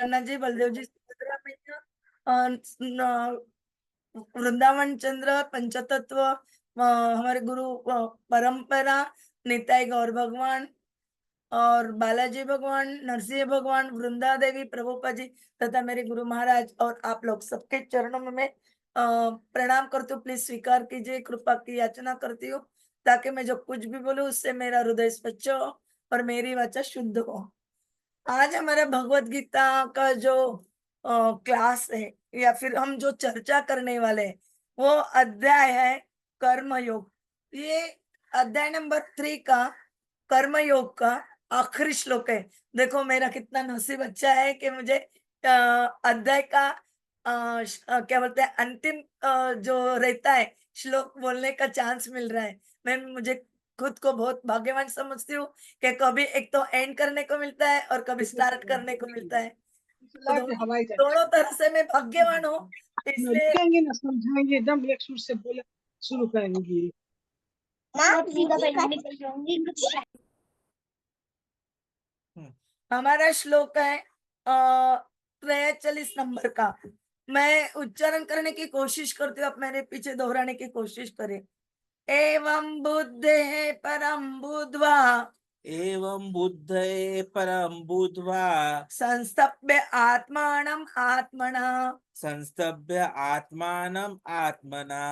जी, बलदेव जी, सुभद्रा मैया, वृंदावन चंद्र, पंचतत्व, हमारे गुरु, परंपरा, निताई गौर भगवान और बालाजी भगवान, नरसिंह भगवान, वृंदा देवी, प्रभुपा जी तथा मेरे गुरु महाराज और आप लोग सबके चरणों में मैं प्रणाम करती हूँ। प्लीज स्वीकार कीजिए, कृपा की याचना करती हूँ ताकि मैं जो कुछ भी बोलूँ उससे मेरा हृदय स्वच्छ हो और मेरी वाचा शुद्ध हो। आज हमारा भगवत गीता का जो क्लास है या फिर हम जो चर्चा करने वाले हैं वो अध्याय है कर्म योग। ये अध्याय नंबर 3 का कर्म योग का आखिरी श्लोक है। देखो मेरा कितना नसीब अच्छा है कि मुझे अध्याय का क्या बोलते हैं अंतिम जो रहता है श्लोक बोलने का चांस मिल रहा है। मैं मुझे खुद को बहुत भाग्यवान समझती हूँ कि कभी एक तो एंड करने को मिलता है और कभी स्टार्ट करने को मिलता है। तो दोनों हवाई जहाज दोनों तरह से मैं भाग्यवान हूँ, इसलिए लिखेंगे ना, समझाएंगे, एकदम एक सुर से बोले शुरू करेंगे। हमारा श्लोक है 43 नंबर का। मैं उच्चारण करने की कोशिश करती हूँ, आप मेरे पीछे दोहराने की कोशिश करें। एवं बुद्धे परम बुद्ध्वा एवं बुद्धये परं बुद्ध्वा संस्तभ्य आत्मानं आत्मना संस्तभ्य आत्मानं आत्मना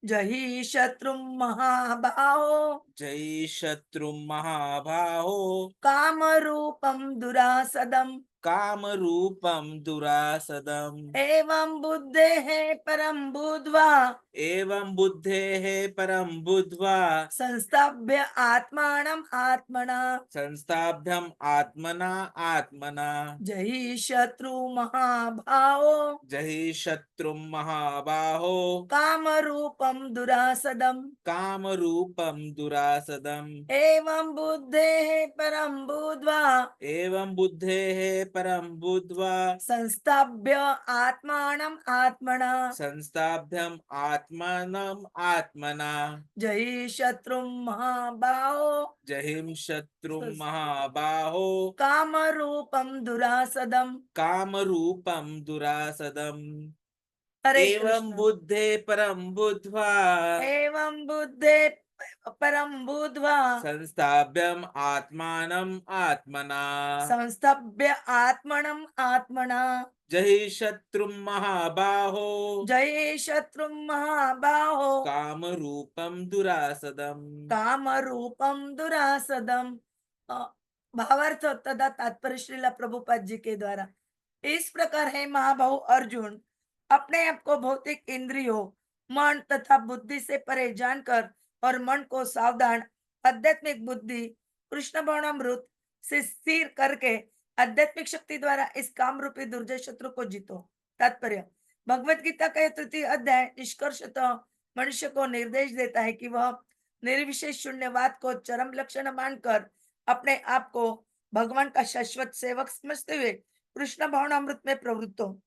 जहि शत्रुं महाबाहो जयी शत्रुं महाबाहो कामरूपं दुरासदम् कामरूपं दुरासदम् एवं बुद्धेः परं बुद्ध्वा एवं बुद्धेः परं बुद्ध्वा संस्थाप्य आत्मानं आत्मना संस्थाभ्यम आत्मना आत्मना जहि शत्रु महाभावो जहि शत्रुं महाबाहो कामरूपं दुरासदम् कामरूपं दुरासदम् एवं बुद्धेः परं बुद्ध्वा एवं बुद्धेः परं बुद्ध्वा संस्थाप्य आत्मानं आत्मना संस्थाभ्यम आत्मानम आत्मना जहि शत्रुं महाबाहो जहिं शत्रुं महाबाहो कामरूपं दुरासदम्। कामरूपं दुरासदम् हरे एवं कृष्ण। बुद्धे परं बुद्ध्वा एवं बुद्धे परं बुद्ध्वा संस्थाभ्यम आत्मानम आत्मना संस्थभ्य आत्मनं आत्मना जहि शत्रुं महाबाहो जये शत्रुं महाबाहो कामरूपं दुरासदम् कामरूपं दुरासदम्। भावार्थ तथा तात्पर्य श्रीला प्रभुपाद जी के द्वारा इस प्रकार है महाबाहु अर्जुन, अपने आप को भौतिक इंद्रियों, मन तथा बुद्धि से परे जानकर और मन को सावधान आध्यात्मिक बुद्धि कृष्ण भावनामृत से स्थिर करके आध्यात्मिक शक्ति द्वारा इस काम रूपी दुर्जय शत्रु को जीतो। तात्पर्य, भगवत गीता का यह तृतीय अध्याय निष्कर्षतः मनुष्य को निर्देश देता है कि वह निर्विशेष शून्यवाद को चरम लक्षण मानकर अपने आप को भगवान का शाश्वत सेवक समझते हुए कृष्ण भावनामृत में प्रवृत्त हो।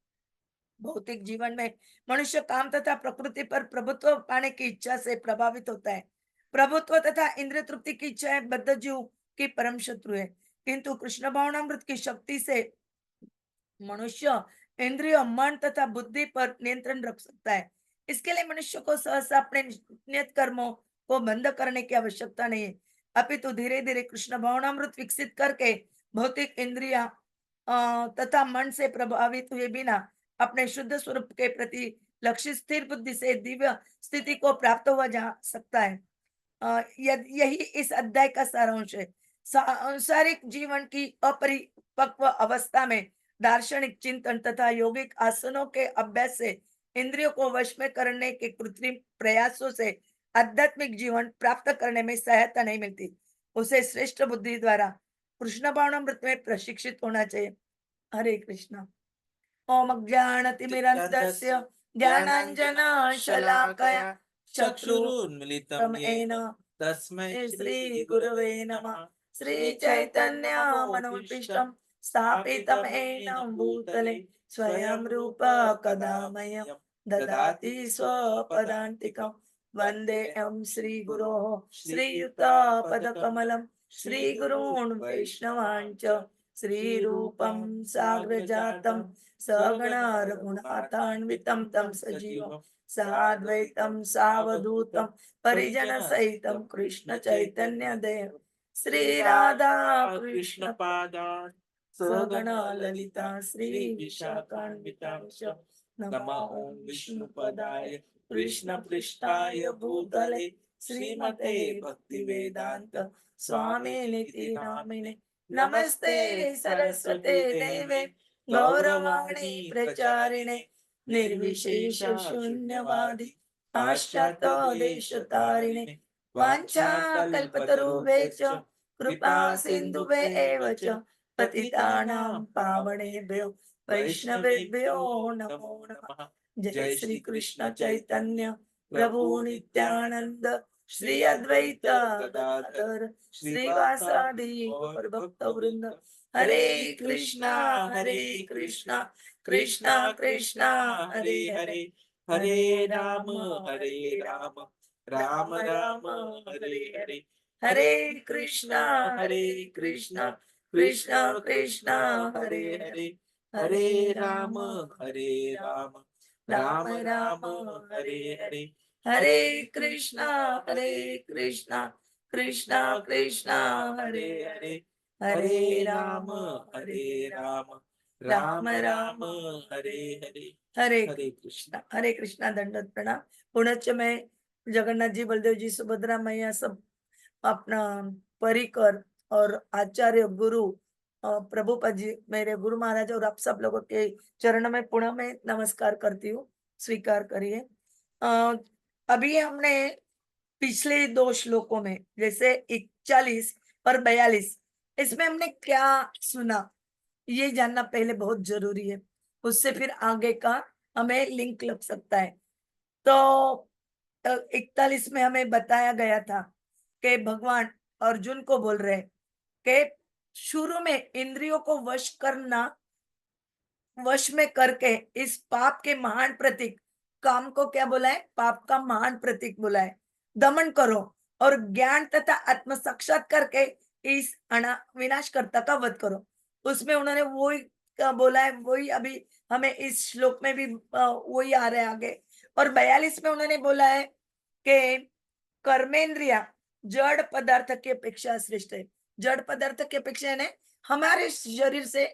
भौतिक जीवन में मनुष्य काम तथा प्रकृति पर प्रभुत्व पाने की इच्छा से प्रभावित होता है। प्रभुत्व तथा इंद्रिय तृप्ति की इच्छा बद्ध जीव की परम शत्रु है, किंतु कृष्ण भावनामृत की शक्ति से मनुष्य इंद्रिय, मन तथा बुद्धि पर नियंत्रण रख सकता है। इसके लिए मनुष्य को सहसा अपने नियत कर्मों को बंद करने की आवश्यकता नहीं है, अपितु धीरे धीरे कृष्ण भावनामृत विकसित करके भौतिक इंद्रिया तथा मन से प्रभावित हुए बिना अपने शुद्ध स्वरूप के प्रति लक्षित स्थिर बुद्धि से दिव्य स्थिति को प्राप्त हुआ जा सकता है। यही इस अध्याय का सारांश है। सांसारिक जीवन की अपरिपक्व अवस्था में दार्शनिक चिंतन तथा यौगिक आसनों के अभ्यास से इंद्रियों को वश में करने के कृत्रिम प्रयासों से आध्यात्मिक जीवन प्राप्त करने में सहायता नहीं मिलती। उसे श्रेष्ठ बुद्धि द्वारा कृष्ण भावनामृत में प्रशिक्षित होना चाहिए। हरे कृष्ण। ओम अज्ञानतिमिरन्धस्य ज्ञानाञ्जना शलाकया चक्षुरुन्मिलितं येन तस्मै श्री गुरवे नमः। श्री चैतन्य मनोभीष्टं स्थापितं येन भूतले स्वयं रूप कदा मह्यं ददाति स्वपदान्तिकं। वन्देऽहं श्रीगुरोः श्रीयुतपदकमलं श्रीगुरून् वैष्णवान् च श्री रूपम साग्र जातम सगण रघुनाथान्वितं तं सजीवं साद्वैतं सावधूतं परिजन सहितं कृष्ण चैतन्य देव श्री राधा कृष्ण पादान् सगण ललिता श्री विशाखान्वितांश नमो ओं विष्णुपदाय कृष्ण पृष्ठाय भूतले श्रीमते भक्ति वेदांत स्वामी निति नामिने नमस्ते सरस्वते देवे गौरवाणी प्रचारिणे निर्विशेष शून्यवादी पाश्चात्य देश तारिणे वाञ्छा कल्पतरुभ्यश्च कृपा सिन्धुभ्य एव च पतितानां पावनेभ्यो वैष्णवेभ्यो नमो नमः। जय श्री कृष्ण चैतन्य प्रभु नित्यानंद श्री अद्वैत गदाधर श्रीवासादि और भक्त वृंद हरे कृष्णा कृष्णा कृष्णा हरे हरे हरे राम राम राम हरे हरे हरे कृष्णा कृष्णा कृष्णा हरे हरे हरे राम राम राम हरे हरे हरे कृष्णा कृष्णा कृष्णा हरे हरे हरे राम राम राम हरे हरे हरे कृष्णा दंडवत प्रणाम। पुनश्च मैं जगन्नाथ जी बलदेव जी सुभद्रा मैया सब अपना परिकर और आचार्य गुरु प्रभुपाद जी मेरे गुरु महाराज और आप सब लोगों के चरण में पुनः मैं नमस्कार करती हूँ, स्वीकार करिए। अभी हमने पिछले 2 श्लोकों में जैसे 41 और 42 इसमें हमने क्या सुना ये जानना पहले बहुत जरूरी है, उससे फिर आगे का हमें लिंक लग सकता है। तो 41 में हमें बताया गया था कि भगवान अर्जुन को बोल रहे कि शुरू में इंद्रियों को वश में करके इस पाप के महान प्रतीक काम को क्या बोला है, पाप का महान प्रतीक बोला है, दमन करो और ज्ञान तथा आत्म साक्षात्कार करके इस विनाशकर्ता का वध करो। उसमें उन्होंने वही बोला है, वही अभी हमें इस श्लोक में भी वही आ रहे आगे। और 42 में उन्होंने बोला है कि कर्मेंद्रिया जड़ पदार्थ की अपेक्षा श्रेष्ठ है। जड़ पदार्थ की अपेक्षा है हमारे शरीर से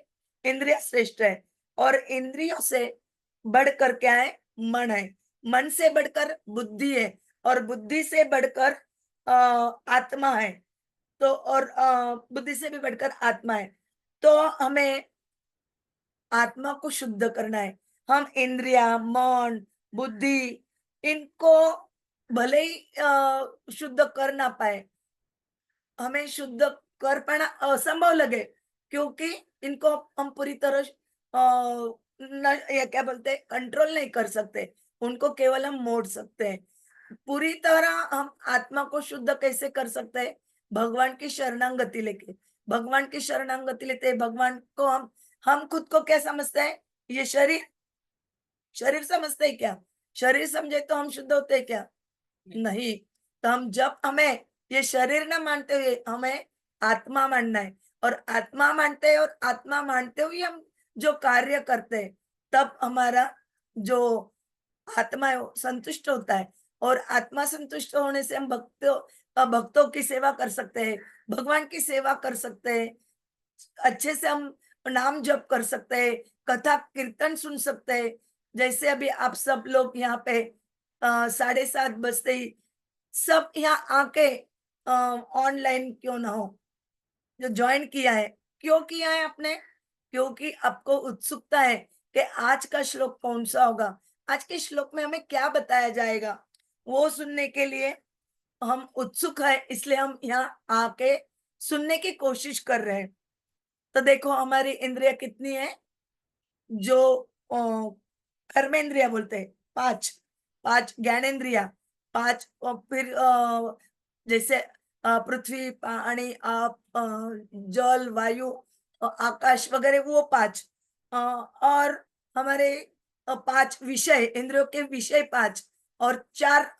इंद्रिया श्रेष्ठ है और इंद्रियों से बढ़कर क्या है, मन है, मन से बढ़कर बुद्धि है और बुद्धि से बढ़कर आत्मा है। तो और बुद्धि से भी बढ़कर आत्मा है। तो हमें आत्मा को शुद्ध करना है। हम इंद्रिया मन बुद्धि इनको भले ही शुद्ध कर ना पाए, हमें शुद्ध कर पाना असंभव लगे क्योंकि इनको हम पूरी तरह ये क्या बोलते हैं, कंट्रोल नहीं कर सकते, उनको केवल हम मोड़ सकते हैं। पूरी तरह हम आत्मा को शुद्ध कैसे कर सकते हैं, भगवान की शरणागति लेके। भगवान की शरणागति लेते भगवान को हम खुद को क्या समझते हैं, ये शरीर समझते हैं क्या? शरीर समझे तो हम शुद्ध होते हैं क्या? नहीं। तो हम जब हमें ये शरीर ना मानते हुए हमें आत्मा मानना है और आत्मा मानते हैं और आत्मा मानते हुए हम जो कार्य करते हैं तब हमारा जो आत्मा है वो संतुष्ट होता है और आत्मा संतुष्ट होने से हम भक्तों की सेवा कर सकते हैं, भगवान की सेवा कर सकते हैं, अच्छे से हम नाम जप कर सकते हैं, कथा कीर्तन सुन सकते हैं। जैसे अभी आप सब लोग यहाँ पे 7:30 बजते ही सब यहाँ आके ऑनलाइन क्यों ना हो, जो ज्वाइन किया है, क्यों किया है आपने? क्योंकि आपको उत्सुकता है कि आज का श्लोक कौन सा होगा, आज के श्लोक में हमें क्या बताया जाएगा, वो सुनने के लिए हम उत्सुक है, इसलिए हम यहाँ आके सुनने की कोशिश कर रहे हैं। तो देखो हमारी इंद्रिया कितनी है, जो कर्मेंद्रिया बोलते हैं 5 ज्ञानेन्द्रिया, 5 फिर जैसे पृथ्वी पानी आप जल वायु आकाश वगैरह वो 5 और हमारे 5 विषय इंद्रियों के विषय 5 और 4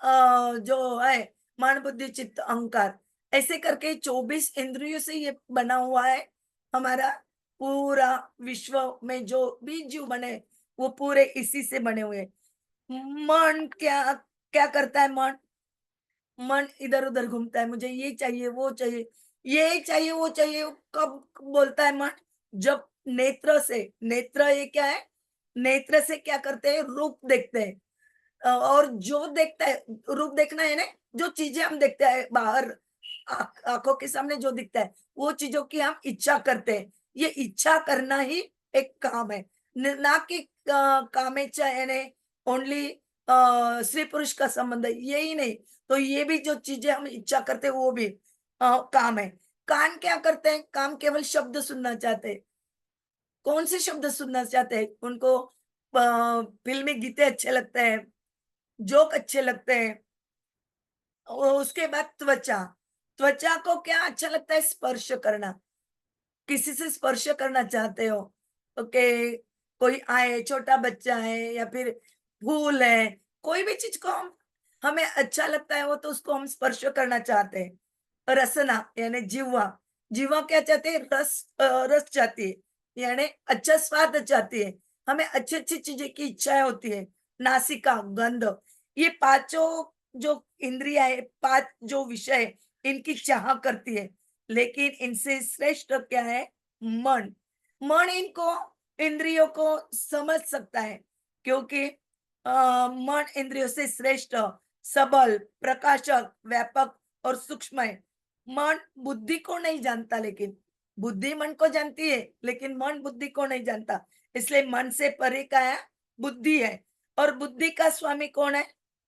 जो है मन बुद्धि चित्त अहंकार, ऐसे करके 24 इंद्रियों से ये बना हुआ है हमारा पूरा विश्व में जो भी जीव बने वो पूरे इसी से बने हुए हैं। मन क्या क्या करता है? मन मन इधर उधर घूमता है, मुझे ये चाहिए वो चाहिए, ये चाहिए वो चाहिए। वो कब बोलता है मन? जब नेत्र से, नेत्र ये क्या है? नेत्र से क्या करते हैं? रूप देखते हैं। और जो देखता है, रूप देखना है ना, जो चीजें हम देखते हैं बाहर, आंखों के सामने जो दिखता है वो चीजों की हम इच्छा करते हैं। ये इच्छा करना ही एक काम है, ना कि कामेच्छा यानी ओनली स्त्री पुरुष का संबंध है, यही नहीं। तो ये भी जो चीजें हम इच्छा करते हैं वो भी काम है। कान क्या करते हैं? काम केवल शब्द सुनना चाहते हैं। कौन से शब्द सुनना चाहते हैं? उनको फिल्मी गीते अच्छे लगते हैं, जोक अच्छे लगते हैं। उसके बाद त्वचा, त्वचा को क्या अच्छा लगता है? स्पर्श करना। किसी से स्पर्श करना चाहते हो, ओके, कोई आए, छोटा बच्चा है या फिर फूल है, कोई भी चीज को हम हमें अच्छा लगता है वो, तो उसको हम स्पर्श करना चाहते हैं। रसना यानी जीवा, जीवा क्या चाहते हैं? रस चाहती है, यानी अच्छा स्वाद चाहती है। हमें अच्छी अच्छी चीजें की इच्छाएं होती है। नासिका, गंध, ये पांचों जो इंद्रिया है, पांच जो विषय, इनकी चाह करती है। लेकिन इनसे श्रेष्ठ क्या है? मन। मन इनको, इंद्रियों को समझ सकता है, क्योंकि मन इंद्रियों से श्रेष्ठ, सबल, प्रकाशक, व्यापक और सूक्ष्म है। मन बुद्धि को नहीं जानता, लेकिन बुद्धि मन को जानती है, लेकिन मन बुद्धि को नहीं जानता। इसलिए मन से परे का है बुद्धि है। और बुद्धि का स्वामी कौन है?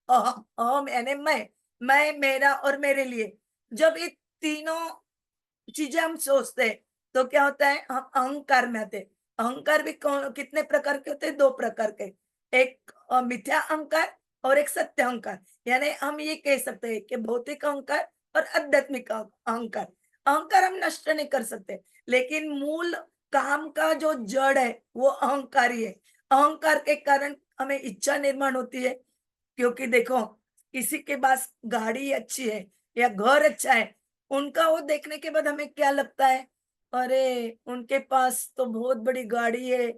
अहम। अहम यानी मैं, मेरा और मेरे लिए। जब ये तीनों चीजें हम सोचते हैं तो क्या होता है? हम अहंकार में आते हैं। अहंकार भी कौन, कितने प्रकार के होते हैं? दो प्रकार के। एक मिथ्या अहंकार और एक सत्य अहंकार। यानी हम ये कह सकते हैं कि भौतिक अहंकार और आध्यात्मिक अहंकार। अहंकार हम नष्ट नहीं कर सकते, लेकिन मूल काम का जो जड़ है वो अहंकार ही है। अहंकार के कारण हमें इच्छा निर्माण होती है। क्योंकि देखो, किसी के पास गाड़ी अच्छी है या घर अच्छा है, उनका वो देखने के बाद हमें क्या लगता है? अरे, उनके पास तो बहुत बड़ी गाड़ी है,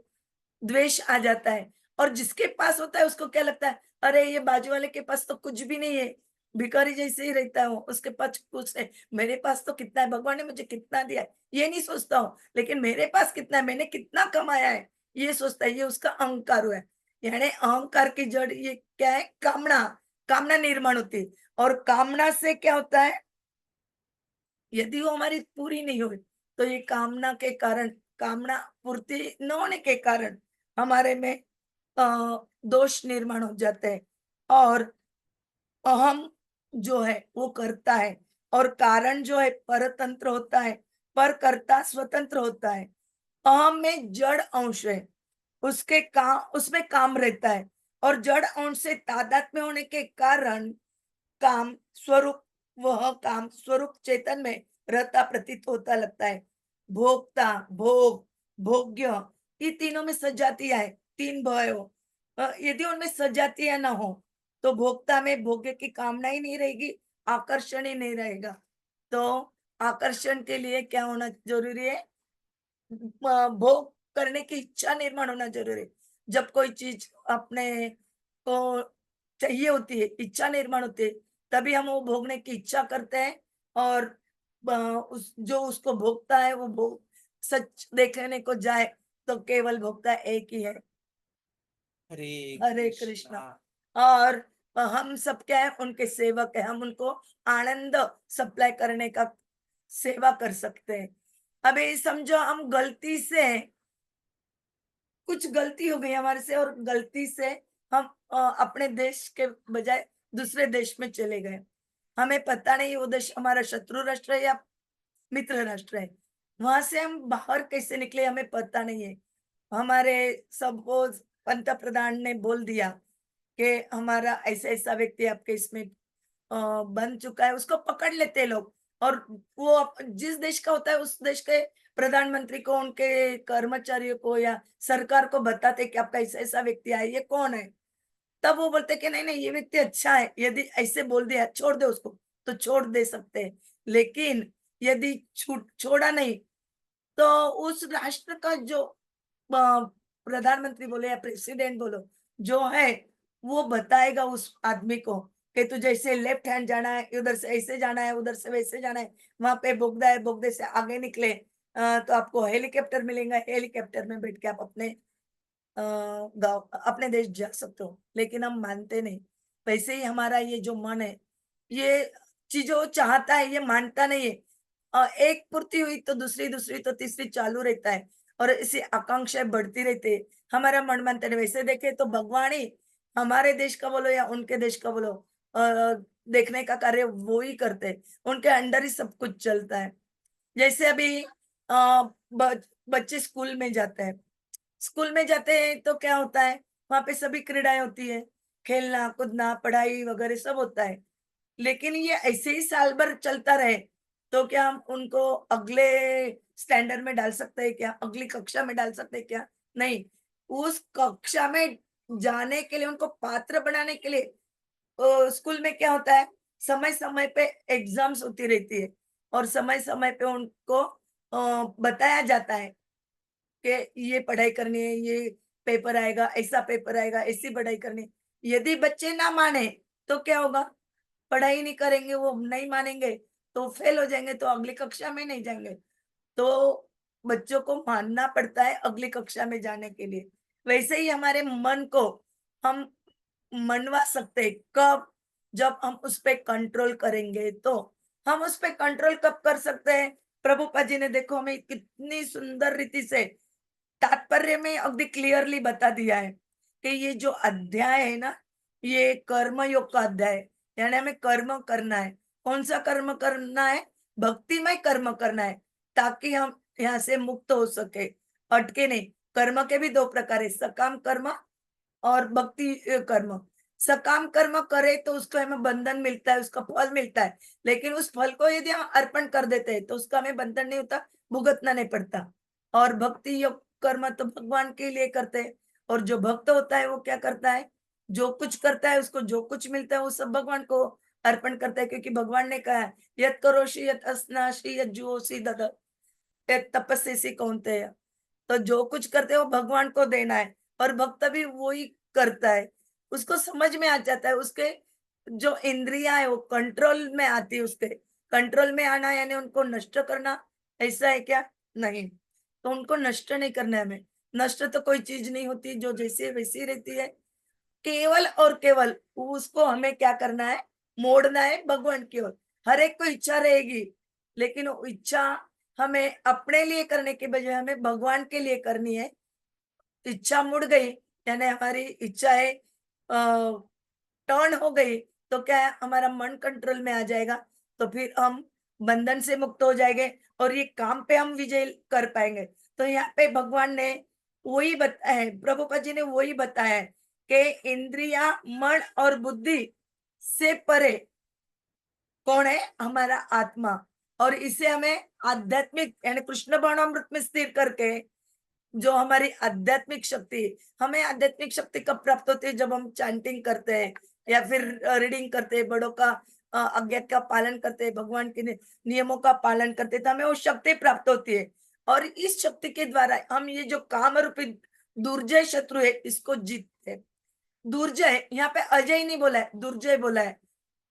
द्वेष आ जाता है। और जिसके पास होता है उसको क्या लगता है? अरे, ये बाजू वाले के पास तो कुछ भी नहीं है, भिखारी जैसे ही रहता है वो, उसके पास कुछ है, मेरे पास तो कितना है, भगवान ने मुझे कितना दिया है, ये नहीं सोचता हूँ। लेकिन मेरे पास कितना है, मैंने कितना कमाया है, ये सोचता है। ये उसका अहंकार हुआ है। यानी अहंकार की जड़ ये क्या है? कामना। कामना निर्माण होती है। और कामना से क्या होता है? यदि वो हमारी पूरी नहीं हुई, तो ये कामना के कारण, कामना पूर्ति न होने के कारण हमारे में दोष निर्माण हो जाते हैं। और अहम जो है वो करता है, और कारण जो है परतंत्र होता है, पर कर्ता स्वतंत्र होता है। अहम में जड़ अंश है, उसके काम, उसमें काम रहता है। और जड़ अंश से तादात्म्य होने के कारण काम स्वरूप, वह काम स्वरूप चेतन में रहता प्रतीत होता लगता है। भोक्ता, भोग, भोग्य, ये तीनों में सजातियां है। तीन भय हो, यदि उनमें सजातियां ना हो तो भोक्ता में भोग्य की कामना ही नहीं रहेगी, आकर्षण ही नहीं रहेगा। तो आकर्षण के लिए क्या होना जरूरी है? भोग करने की इच्छा निर्माण होना जरूरी है। जब कोई चीज अपने को चाहिए होती है, इच्छा निर्माण होती है, तभी हम वो भोगने की इच्छा करते हैं। और उस जो उसको भोगता है वो भोग सच देखने को जाए तो केवल भोगता एक ही है। हरे हरे कृष्णा। कृष्णा। और हम सब क्या है? उनके सेवक है। हम उनको आनंद सप्लाई करने का सेवा कर सकते हैं। अभी समझो हम गलती से, कुछ गलती हो गई हमारे से, और गलती से हम अपने देश के बजाय दूसरे देश में चले गए। हमें पता नहीं वो देश हमारा शत्रु राष्ट्र है या मित्र राष्ट्र है। वहां से हम बाहर कैसे निकले हमें पता नहीं है। हमारे सपोज पंत प्रधान ने बोल दिया कि हमारा ऐसा ऐसा व्यक्ति आपके इसमें बन चुका है, उसको पकड़ लेते हैं लोग। और वो जिस देश का होता है उस देश के प्रधानमंत्री को, उनके कर्मचारियों को या सरकार को बताते कि आपका ऐसा ऐसा व्यक्ति है, ये कौन है। तब वो बोलते कि नहीं नहीं, ये व्यक्ति अच्छा है, यदि ऐसे बोल दिया छोड़ दे उसको, तो छोड़ दे सकते हैं। लेकिन यदि छोड़ा नहीं, तो उस राष्ट्र का जो प्रधानमंत्री बोलो या प्रेसिडेंट बोलो जो है, वो बताएगा उस आदमी को कि तुझे ऐसे लेफ्ट हैंड जाना है, उधर से ऐसे जाना है, उधर से वैसे जाना है, वहां पे बोगदा है, बोगदे से आगे निकले तो आपको हेलीकॉप्टर मिलेगा, हेलीकॉप्टर में बैठ के आप अपने गाँव अपने देश जा सकते हो। लेकिन हम मानते नहीं। वैसे ही हमारा ये जो मन है, ये चीज़ों चाहता है, ये मानता नहीं है। एक पूर्ति हुई तो दूसरी, दूसरी तो तीसरी चालू रहता है और ऐसी आकांक्षाएँ बढ़ती रहती है। हमारा मन मानता नहीं। वैसे देखें तो भगवान ही हमारे देश का बोलो या उनके देश का बोलो देखने का कार्य वो ही करते हैं। उनके अंडर ही सब कुछ चलता है। जैसे अभी ब बच्चे स्कूल में जाते हैं। स्कूल में जाते हैं तो क्या होता है, वहाँ पे सभी क्रीड़ाएँ होती है, खेलना, कूदना, पढ़ाई वगैरह सब होता है। लेकिन ये ऐसे ही साल भर चलता रहे, तो क्या हम उनको अगले स्टैंडर्ड में डाल सकते हैं क्या? अगली कक्षा में डाल सकते हैं क्या? नहीं, उस कक्षा में जाने के लिए उनको पात्र बनाने के लिए स्कूल में क्या होता है, समय-समय पे एग्ज़ाम्स होती रहती है और समय-समय पे उनको बताया जाता है कि ये पढ़ाई करनी है, ये पेपर आएगा, ऐसा पेपर आएगा, ऐसी पढ़ाई करनी है। यदि बच्चे ना माने, तो क्या होगा? पढ़ाई नहीं करेंगे, वो नहीं मानेंगे, तो फेल हो जाएँगे, तो अगली कक्षा में नहीं जाएँगे। तो बच्चों को मानना पड़ता है अगली कक्षा में जाने के लिए। वैसे ही हमारे मन को हम मनवा सकते हैं, कब? जब हम उस पे कंट्रोल करेंगे तो। हम उस पे कंट्रोल कब कर सकते हैं? प्रभुपाद जी ने देखो हमें कितनी सुंदर रीति से तात्पर्य में अगदी क्लियरली बता दिया है कि ये जो अध्याय है ना, ये कर्म योग का अध्याय है। यानी हमें कर्म करना है। कौन सा कर्म करना है? भक्तिमय कर्म करना है, ताकि हम यहाँ से मुक्त हो सके, अटके नहीं। कर्म के भी 2 प्रकार है, सकाम कर्म और भक्ति कर्म। सकाम कर्म करे तो उसको हमें बंधन मिलता है, उसका फल मिलता है। लेकिन उस फल को यदि हम अर्पण कर देते हैं, तो उसका हमें बंधन नहीं होता, भुगतना नहीं पड़ता। और भक्ति योग कर्म तो भगवान के लिए करते हैं और जो भक्त होता है वो क्या करता है? जो कुछ करता है उसको जो कुछ मिलता है वो सब भगवान को अर्पण करता है, क्योंकि भगवान ने कहा है, "यत् करोषि यत् अश्नासि यत् जुहोसि ददत् यत् तपस्यसि कौन्तेय।" तो जो कुछ करते हैं वो भगवान को देना है और भक्त भी वही करता है। उसको समझ में आ जाता है, उसके जो इंद्रियाँ है वो कंट्रोल में आती है उसके। कंट्रोल में आना यानी उनको नष्ट करना, ऐसा है क्या? नहीं। तो उनको नष्ट नहीं करना है हमें। नष्ट तो कोई चीज़ नहीं होती, जो जैसी है वैसी रहती है। केवल और केवल उसको हमें क्या करना है? मोड़ना है भगवान की ओर। हर एक को इच्छा रहेगी, लेकिन वो इच्छा हमें अपने लिए करने के बजाय हमें भगवान के लिए करनी है। इच्छा मुड़ गई, यानी हमारी इच्छाएँ टर्न हो गई, तो क्या है हमारा मन कंट्रोल में आ जाएगा, तो फिर हम बंधन से मुक्त हो जाएँगे और ये काम पे हम विजय कर पाएँगे। तो यहाँ पे भगवान ने वही बताया है, प्रभुपाद जी ने वही बताया है कि इंद्रियाँ, मन और बुद्धि से परे कौन है? हमारा आत्मा। और इसे हमें आध्यात्मिक यानी कृष्ण भावनामृत में स्थिर करके जो हमारी आध्यात्मिक शक्ति है, हमें आध्यात्मिक शक्ति कब प्राप्त होती है? जब हम चैंटिंग करते हैं या फिर रीडिंग करते हैं, बड़ों का आज्ञा का पालन करते हैं, भगवान के नियमों का पालन करते हैं, तो हमें वो शक्ति प्राप्त होती है। और इस शक्ति के द्वारा हम ये जो काम रूपी दुर्जय शत्रु है, इसको जीतते हैं। दुर्जय यहाँ पे अजय नहीं बोला है, दुर्जय बोला है।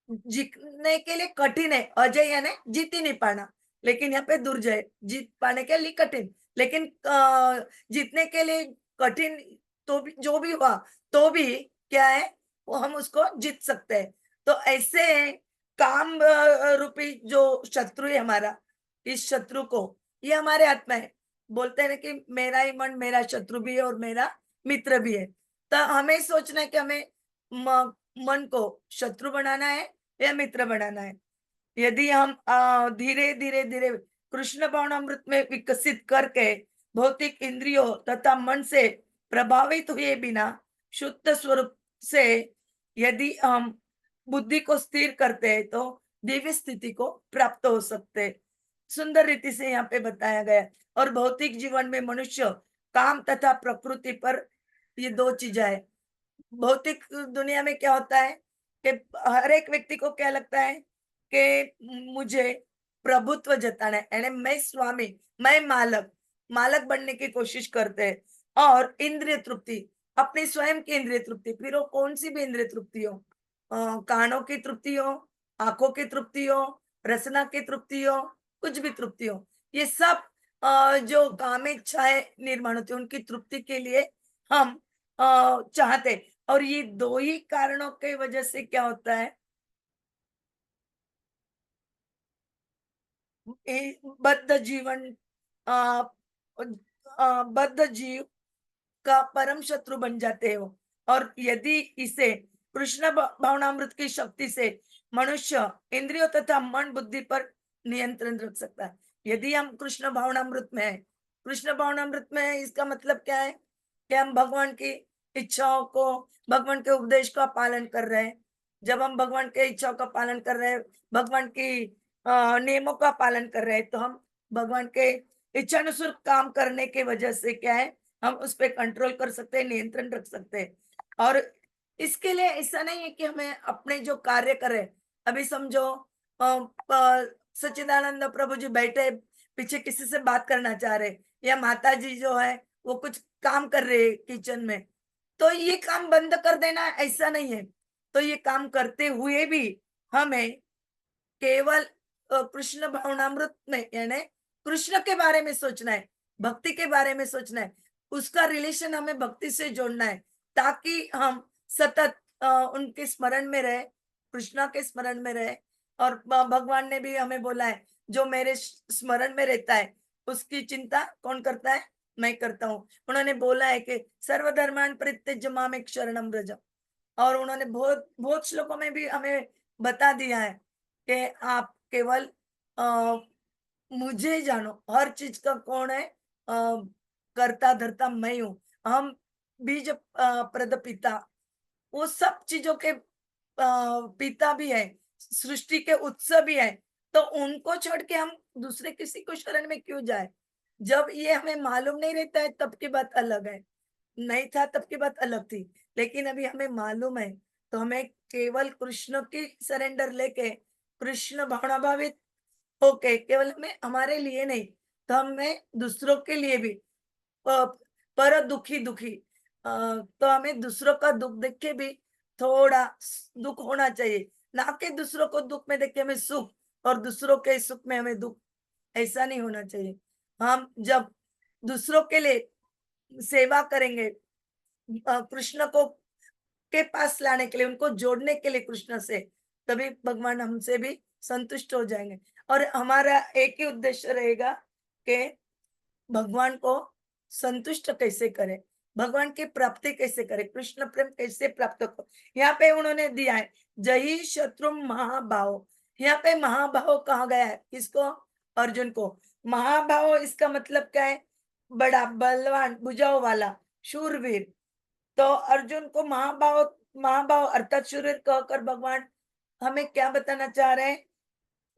जीतने के लिए कठिन है, अजय यानी जीत ही नहीं पाना, लेकिन यहाँ पे दुर्जय जीत पाने के लिए कठिन, लेकिन जीतने के लिए कठिन तो भी जो भी हुआ तो भी क्या है, वो हम उसको जीत सकते हैं। तो ऐसे काम रूपी जो शत्रु है हमारा, इस शत्रु को ये हमारे हाथ में है। बोलते हैं ना कि मेरा ही मन मेरा शत्रु भी है और मेरा मित्र भी है। तो हमें सोचना है कि हमें मन को शत्रु बनाना है या मित्र बनाना है। यदि हम धीरे धीरे धीरे कृष्ण भावनामृत में विकसित करके भौतिक इंद्रियों तथा मन से प्रभावित हुए बिना शुद्ध स्वरूप से यदि हम बुद्धि को स्थिर करते हैं तो दिव्य स्थिति को प्राप्त हो सकते हैं। सुंदर रीति से यहाँ पे बताया गया है। और भौतिक जीवन में मनुष्य काम तथा प्रकृति पर ये 2 चीजें है। भौतिक दुनिया में क्या होता है कि हर एक व्यक्ति को क्या लगता है कि मुझे प्रभुत्व जताना है, यानी मैं स्वामी, मैं मालक, मालक बनने की कोशिश करते हैं। और इंद्रिय तृप्ति, अपनी स्वयं की इंद्रिय तृप्ति, फिर वो कौन सी भी इंद्रिय तृप्ति हो, कानों की तृप्ति हो, आंखों की तृप्ति हो, रसना की तृप्ति हो, कुछ भी तृप्ति हो, ये सब जो काम इच्छाएं निर्माण होती है उनकी तृप्ति के लिए हम चाहते हैं। और ये दो ही कारणों की वजह से क्या होता है, बद्ध जीवन, अ, बद्ध जीव का परम शत्रु बन जाते हो। और यदि इसे कृष्ण भावनामृत की शक्ति से मनुष्य इंद्रियों तथा मन बुद्धि पर नियंत्रण रख सकता है। यदि हम कृष्ण भावनामृत में है, कृष्ण भावनामृत में है, इसका मतलब क्या है कि हम भगवान की इच्छाओं को, भगवान के उपदेश का पालन कर रहे हैं। जब हम भगवान के इच्छाओं का पालन कर रहे हैं, भगवान की नियमों का पालन कर रहे हैं, तो हम भगवान के इच्छानुसार काम करने की वजह से क्या है, हम उस पे कंट्रोल कर सकते हैं, नियंत्रण रख सकते हैं। और इसके लिए ऐसा नहीं है कि हमें अपने जो कार्य करें, अभी समझो सच्चिदानंद प्रभु जी बैठे पीछे किसी से बात करना चाह रहे, या माता जी जो है वो कुछ काम कर रहे किचन में, तो ये काम बंद कर देना ऐसा नहीं है। तो ये काम करते हुए भी हमें केवल कृष्ण भावनामृत में, यानी कृष्ण के बारे में सोचना है, भक्ति के बारे में सोचना है, उसका रिलेशन हमें भक्ति से जोड़ना है, ताकि हम सतत उनके स्मरण में रहे, कृष्णा के स्मरण में रहे। और भगवान ने भी हमें बोला है, जो मेरे स्मरण में रहता है उसकी चिंता कौन करता है, मैं करता हूँ। उन्होंने बोला है कि सर्वधर्मान परित्यज्य मामेक शरणम व्रज। और उन्होंने बहुत बहुत श्लोकों में भी हमें बता दिया है कि आप केवल अ, मुझे जानो, हर चीज का कौन है, करता धरता मैं हूँ। हम बीज प्रद पिता, वो सब चीजों के पिता भी है, सृष्टि के उत्स भी है। तो उनको छोड़ के हम दूसरे किसी को शरण में क्यों जाए। जब ये हमें मालूम नहीं रहता है तब की बात अलग है, नहीं था तब की बात अलग थी, लेकिन अभी हमें मालूम है, तो हमें केवल कृष्ण की सरेंडर लेके, कृष्ण भावनाभावित ओके, केवल हमें हमारे लिए नहीं, तो हमें दूसरों के लिए भी पर दुखी दुखी, तो हमें दूसरों का दुख देख के भी थोड़ा दुख होना चाहिए, ना कि दूसरों को दुख में देख के हमें सुख, और दूसरों के सुख में हमें दुख, ऐसा नहीं होना चाहिए। हम जब दूसरों के लिए सेवा करेंगे, कृष्ण को के पास लाने के लिए, उनको जोड़ने के लिए कृष्ण से, तभी भगवान हमसे भी संतुष्ट हो जाएंगे। और हमारा एक ही उद्देश्य रहेगा कि भगवान को संतुष्ट कैसे करें, भगवान की प्राप्ति कैसे करें, कृष्ण प्रेम कैसे प्राप्त हो। यहाँ पे उन्होंने दिया है जही शत्रु महाभाव। यहाँ पे महाभाव कहा गया है किसको, अर्जुन को। महाभाव इसका मतलब क्या है, बड़ा बलवान, भुजाओं वाला, शूरवीर। तो अर्जुन को महाभाव, महाभाव अर्थात शूरवीर कहकर भगवान हमें क्या बताना चाह रहे हैं,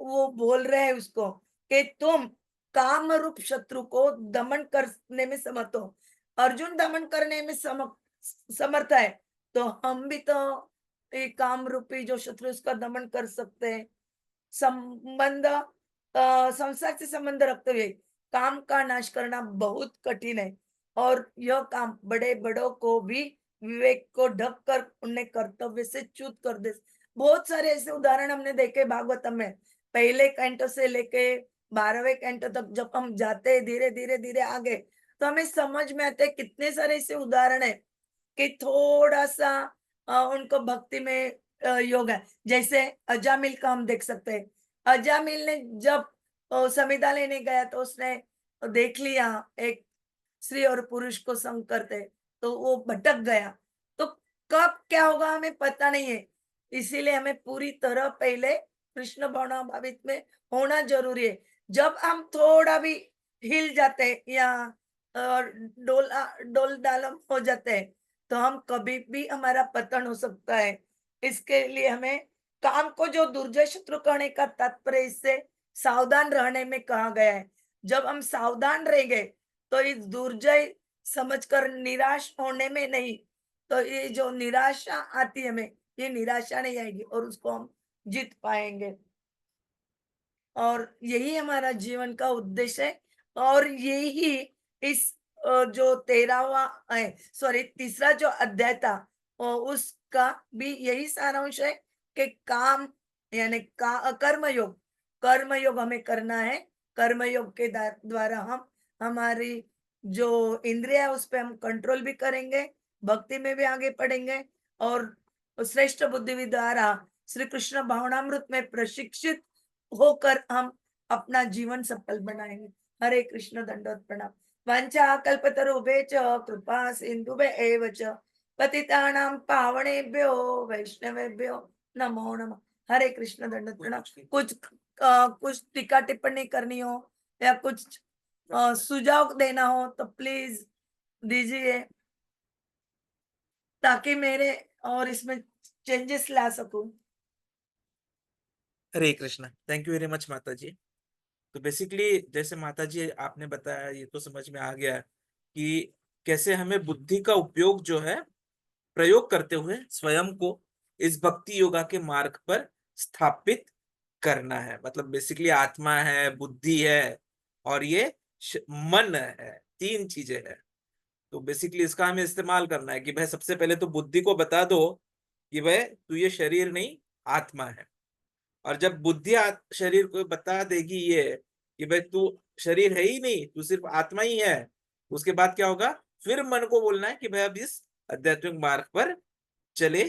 वो बोल रहे हैं उसको कि तुम काम रूप शत्रु को दमन करने में समर्थ हो। अर्जुन दमन करने में समर्थ है, तो हम भी तो ये काम रूपी जो शत्रु उसका दमन कर सकते हैं। संबंध, संसार से संबंध रखते हुए काम का नाश करना बहुत कठिन है, और यह काम बड़े बड़ों को भी विवेक को ढक कर उन्हें कर्तव्य से च्युत कर दे। बहुत सारे ऐसे उदाहरण हमने देखे भागवतम में, पहले कैंटो से लेके 12वें कैंटो तक जब हम जाते हैं धीरे धीरे धीरे आगे, तो हमें समझ में आते हैं कितने सारे ऐसे उदाहरण है कि थोड़ा सा उनको भक्ति में योग है। जैसे अजामिल का हम देख सकते हैं, अजामिल ने जब संविदा लेने गया तो उसने देख लिया एक स्त्री और पुरुष को संग करते, तो वो भटक गया। तो कब क्या होगा हमें पता नहीं है, इसीलिए हमें पूरी तरह पहले कृष्ण भावना भावित में होना जरूरी है। जब हम थोड़ा भी हिल जाते हैं या डोला डोल डालम हो जाते हैं, तो हम कभी भी हमारा पतन हो सकता है। इसके लिए हमें काम को जो दुर्जय शत्रु कहने का तात्पर्य इससे सावधान रहने में कहा गया है। जब हम सावधान रहेंगे तो इस दुर्जय समझकर निराश होने में नहीं, तो ये जो निराशा आती है हमें, ये निराशा नहीं आएगी और उसको हम जीत पाएंगे। और यही हमारा जीवन का उद्देश्य है और यही इस जो 13वां तीसरा जो अध्याय था उसका भी यही सारांश है कि काम यानी कर्मयोग हमें करना है। कर्मयोग के द्वारा हम हमारी जो इंद्रिया है उस पे हम कंट्रोल भी करेंगे, भक्ति में भी आगे बढ़ेंगे और श्रेष्ठ बुद्धि द्वारा श्री कृष्ण भावनामृत में प्रशिक्षित होकर हम अपना जीवन सफल बनाएंगे। हरे कृष्ण, दंडवत प्रणाम। वंचा कल्पतरुभ्यश्च कृपा सिन्धुभ्य एव च पतितानां पावनेभ्यो वैष्णवेभ्यो नमो नमः। हरे कृष्ण, दंडवत प्रणाम। कुछ टीका टिप्पणी करनी हो या कुछ सुझाव देना हो तो प्लीज दीजिए ताकि मेरे और इसमें चेंजेस ला सकूं। Hare Krishna. Thank you very much माता जी। तो बेसिकली जैसे माता जी आपने बताया, ये तो समझ में आ गया कि कैसे हमें बुद्धि का उपयोग जो है प्रयोग करते हुए स्वयं को इस भक्ति योगा के मार्ग पर स्थापित करना है। मतलब बेसिकली आत्मा है, बुद्धि है और ये मन है, तीन चीजें हैं। तो बेसिकली इसका हमें इस्तेमाल करना है कि भाई सबसे पहले तो बुद्धि को बता दो कि भाई तू ये शरीर नहीं, आत्मा है। और जब बुद्धि शरीर को बता देगी ये कि भाई तू शरीर है ही नहीं, तू सिर्फ आत्मा ही है, उसके बाद क्या होगा? फिर मन को बोलना है कि भाई अब इस आध्यात्मिक मार्ग पर चले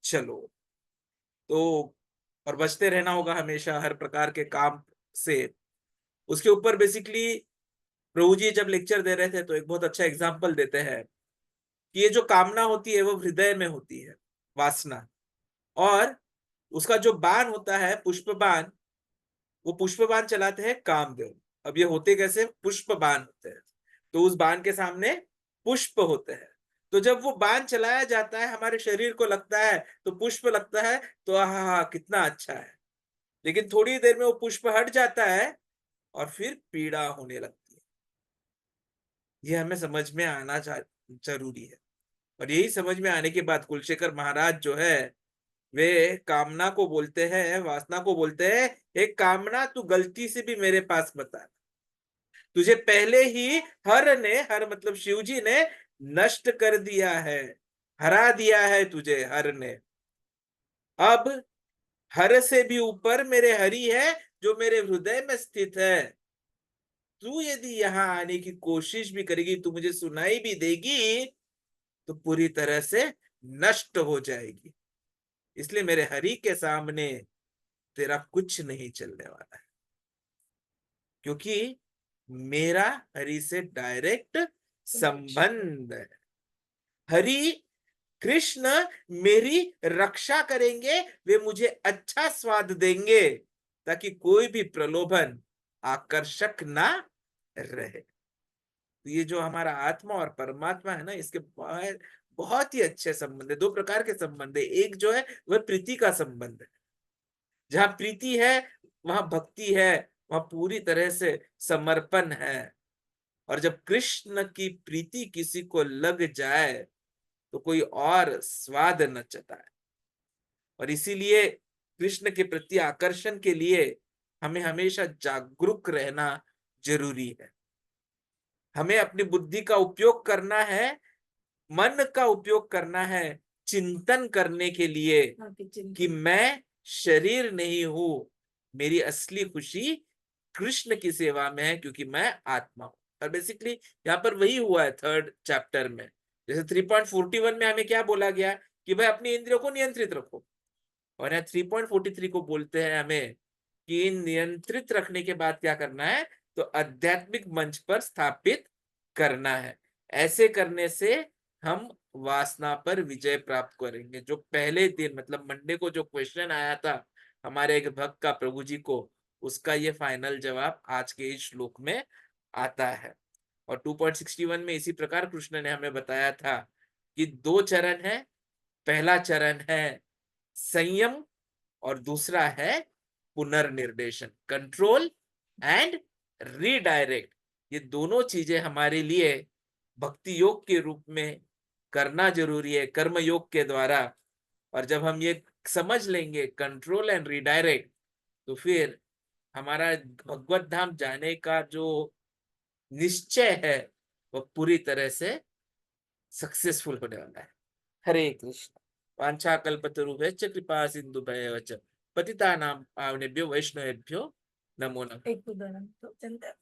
चलो। तो और बचते रहना होगा हमेशा हर प्रकार के काम से। उसके ऊपर बेसिकली प्रभु जी जब लेक्चर दे रहे थे तो एक बहुत अच्छा एग्जाम्पल देते हैं कि ये जो कामना होती है वो हृदय में होती है, वासना। और उसका जो बाण होता है पुष्प बाण, वो पुष्प बाण चलाते हैं कामदेव। अब ये होते कैसे? पुष्प बाण होते हैं, तो उस बाण के सामने पुष्प होते हैं। तो जब वो बाण चलाया जाता है हमारे शरीर को लगता है तो पुष्प लगता है, तो आहा कितना अच्छा है। लेकिन थोड़ी देर में वो पुष्प हट जाता है और फिर पीड़ा होने लगती है। ये हमें समझ में आना जरूरी है। और यही समझ में आने के बाद कुलशेखर महाराज जो है वे कामना को बोलते हैं, वासना को बोलते हैं, एक कामना तू गलती से भी मेरे पास मत आ। तुझे पहले ही हर मतलब शिव जी ने नष्ट कर दिया है, हरा दिया है तुझे हर ने। अब हर से भी ऊपर मेरे हरि है जो मेरे हृदय में स्थित है। तू यदि यहाँ आने की कोशिश भी करेगी, तू मुझे सुनाई भी देगी तो पूरी तरह से नष्ट हो जाएगी। इसलिए मेरे हरि के सामने तेरा कुछ नहीं चलने वाला है, क्योंकि मेरा हरि से डायरेक्ट संबंध है। हरि कृष्ण मेरी रक्षा करेंगे, वे मुझे अच्छा स्वाद देंगे ताकि कोई भी प्रलोभन आकर्षक ना रहे। तो ये जो हमारा आत्मा और परमात्मा है ना, इसके बहुत बहुत ही अच्छे संबंध है। दो प्रकार के संबंध है। एक जो है वह प्रीति का संबंध है। जहां प्रीति है वहां भक्ति है, वहां पूरी तरह से समर्पण है। और जब कृष्ण की प्रीति किसी को लग जाए तो कोई और स्वाद न चटाए। और इसीलिए कृष्ण के प्रति आकर्षण के लिए हमें हमेशा जागरूक रहना जरूरी है। हमें अपनी बुद्धि का उपयोग करना है, मन का उपयोग करना है चिंतन करने के लिए कि मैं शरीर नहीं हूं, मेरी असली खुशी कृष्ण की सेवा में है, क्योंकि मैं आत्मा हूं। और बेसिकली यहाँ पर वही हुआ है थर्ड चैप्टर में। जैसे 3.41 में हमें क्या बोला गया कि भाई अपनी इंद्रियों को नियंत्रित रखो, और यहाँ 3.43 को बोलते हैं हमें कि नियंत्रित रखने के बाद क्या करना है, तो आध्यात्मिक मंच पर स्थापित करना है। ऐसे करने से हम वासना पर विजय प्राप्त करेंगे। जो पहले दिन मतलब मंडे को जो क्वेश्चन आया था हमारे एक भक्त का प्रभु जी को, उसका ये फाइनल जवाब आज के इस श्लोक में आता है। और 2.61 में इसी प्रकार कृष्ण ने हमें बताया था कि दो चरण है। पहला चरण है संयम और दूसरा है पुनर्निर्देशन, कंट्रोल एंड रीडायरेक्ट। ये दोनों चीजें हमारे लिए भक्ति योग के रूप में करना जरूरी है, कर्म योग के द्वारा। और जब हम ये समझ लेंगे कंट्रोल एंड रीडायरेक्ट, तो फिर हमारा भगवत धाम जाने का जो निश्चय है वो पूरी तरह से सक्सेसफुल होने वाला है। हरे कृष्ण। वाञ्छाकल्पतरुभ्यश्च कृपा सिन्धुभ्येव च पतितानां पावनेभ्यो वैष्णवेभ्यो नमो नमः। एक उदाहरण तो चलते